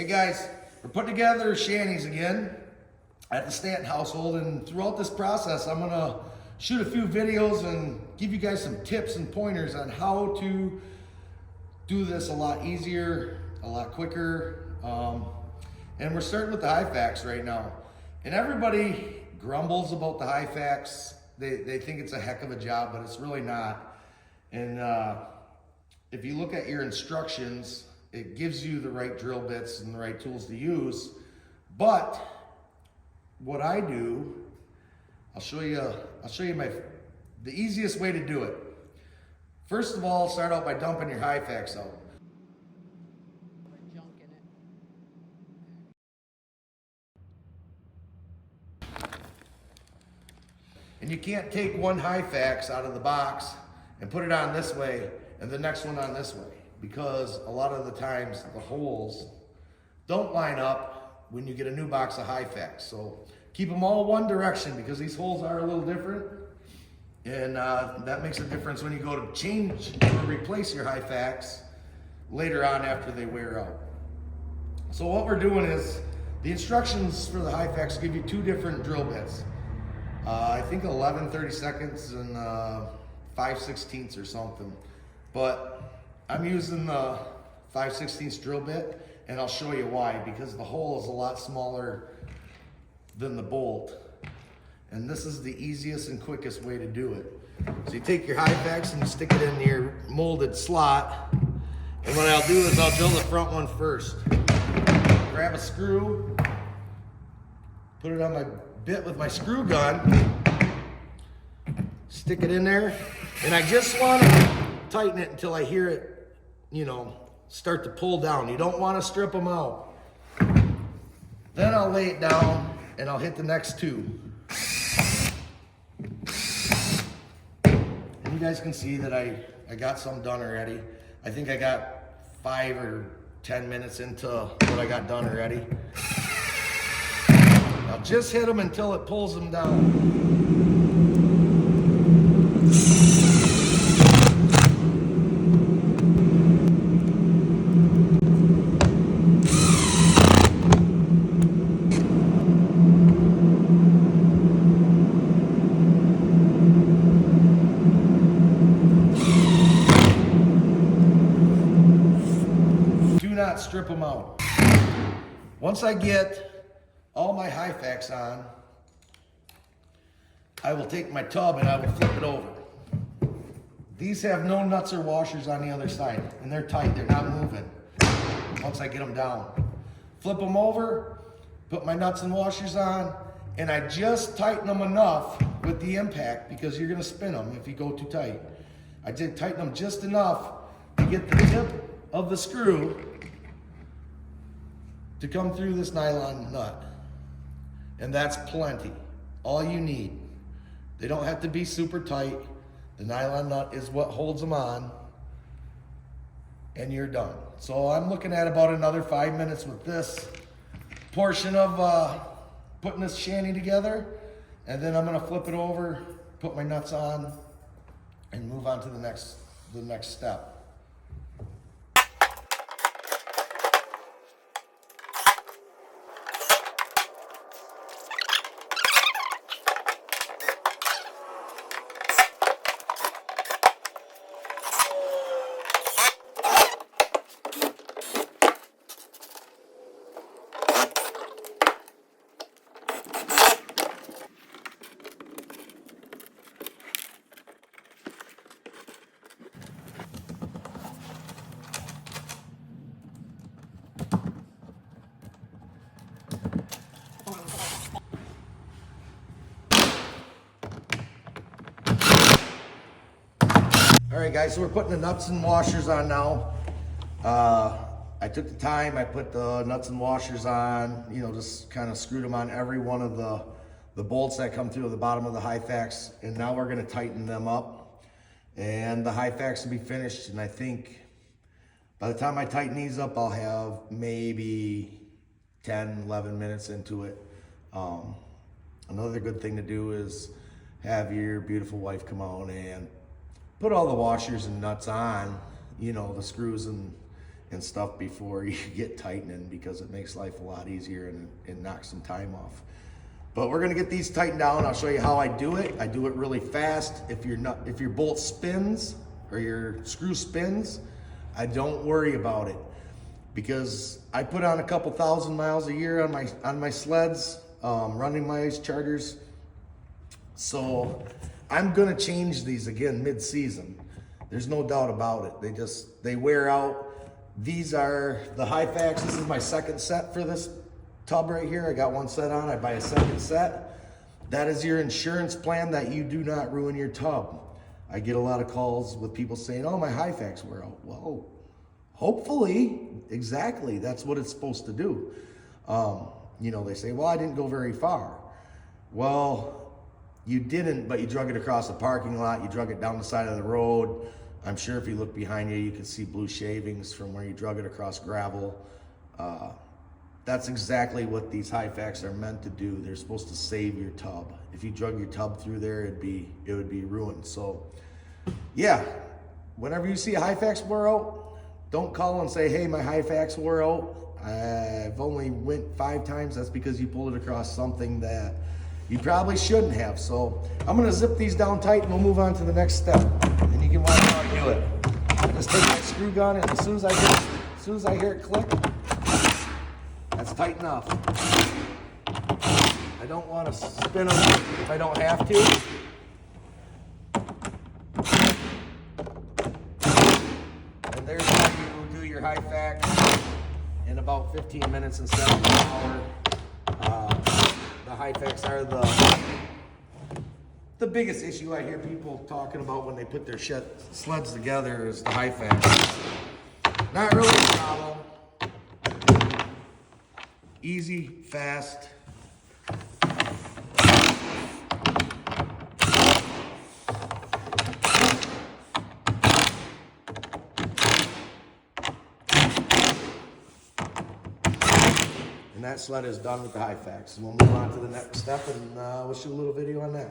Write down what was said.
Hey guys, we're putting together shanties again at the Stanton household, and throughout this process I'm gonna shoot a few videos and give you guys some tips and pointers on how to do this a lot easier, a lot quicker. And we're starting with the Hyfax right now. And everybody grumbles about the Hyfax. They think it's a heck of a job, but it's really not. And if you look at your instructions, it gives you the right drill bits and the right tools to use. But what I do, I'll show you the easiest way to do it. First of all, start out by dumping your Hyfax out. And you can't take one Hyfax out of the box and put it on this way and the next one on this way, because a lot of the times the holes don't line up when you get a new box of Hyfax. So keep them all one direction, because these holes are a little different, and that makes a difference when you go to change or replace your Hyfax later on after they wear out. So what we're doing is, the instructions for the Hyfax give you two different drill bits. I think 11/32 and 5/16 or something, but I'm using the 5/16 drill bit, and I'll show you why. Because the hole is a lot smaller than the bolt, and this is the easiest and quickest way to do it. So you take your Hyfax and you stick it in your molded slot, and what I'll do is I'll drill the front one first. Grab a screw, put it on my bit with my screw gun, stick it in there, and I just want to tighten it until I hear it, start to pull down. You don't want to strip them out. Then I'll lay it down and I'll hit the next two. And you guys can see that I got some done already. I think I got 5 or 10 minutes into what I got done already. I'll just hit them until it pulls them down. Do not strip them out. Once I get all my Hyfax on, I will take my tub and I will flip it over. These have no nuts or washers on the other side, and they're tight, they're not moving once I get them down. Flip them over, put my nuts and washers on, and I just tighten them enough with the impact, because you're gonna spin them if you go too tight. I did tighten them just enough to get the tip of the screw to come through this nylon nut. And that's plenty, all you need. They don't have to be super tight. The nylon nut is what holds them on, and you're done. So I'm looking at about another 5 minutes with this portion of putting this shanty together, and then I'm gonna flip it over, put my nuts on, and move on to the next step. All right, guys, so we're putting the nuts and washers on now. I took the time, I put the nuts and washers on, just kind of screwed them on every one of the bolts that come through the bottom of the Hyfax, and now we're gonna tighten them up. And the Hyfax will be finished, and I think by the time I tighten these up, I'll have maybe 10, 11 minutes into it. Another good thing to do is have your beautiful wife come out and put all the washers and nuts on, the screws and and stuff before you get tightening, because it makes life a lot easier and it knocks some time off. But we're gonna get these tightened down. I'll show you how I do it. I do it really fast. If your bolt spins or your screw spins, I don't worry about it, because I put on a couple thousand miles a year on my sleds, running my Ice Chargers. So I'm gonna change these again mid-season. There's no doubt about it. They wear out. These are the Hyfax. This is my second set for this tub right here. I got one set on, I buy a second set. That is your insurance plan that you do not ruin your tub. I get a lot of calls with people saying, oh, my Hyfax wear out. Well, hopefully, exactly, that's what it's supposed to do. You know, they say, well, I didn't go very far. Well, you didn't, but you drug it across the parking lot, you drug it down the side of the road. I'm sure if you look behind you, you can see blue shavings from where you drug it across gravel. That's exactly what these Hyfax are meant to do. They're supposed to save your tub. If you drug your tub through there, it would be ruined. So yeah, whenever you see a Hyfax wear out, don't call and say, hey, my Hyfax wore out. I've only went 5 times. That's because you pulled it across something that you probably shouldn't have. So I'm gonna zip these down tight and we'll move on to the next step. And you can watch how I do it. Just take my screw gun, and as soon as I hear it click, that's tight enough. I don't want to spin them if I don't have to. And there's how you do your Hyfax in about 15 minutes instead of an hour. The Hyfax are the biggest issue I hear people talking about when they put their sleds together is the Hyfax. Not really a problem. Easy, fast. And that sled is done with the Hyfax. And we'll move on to the next step, and we'll shoot a little video on that.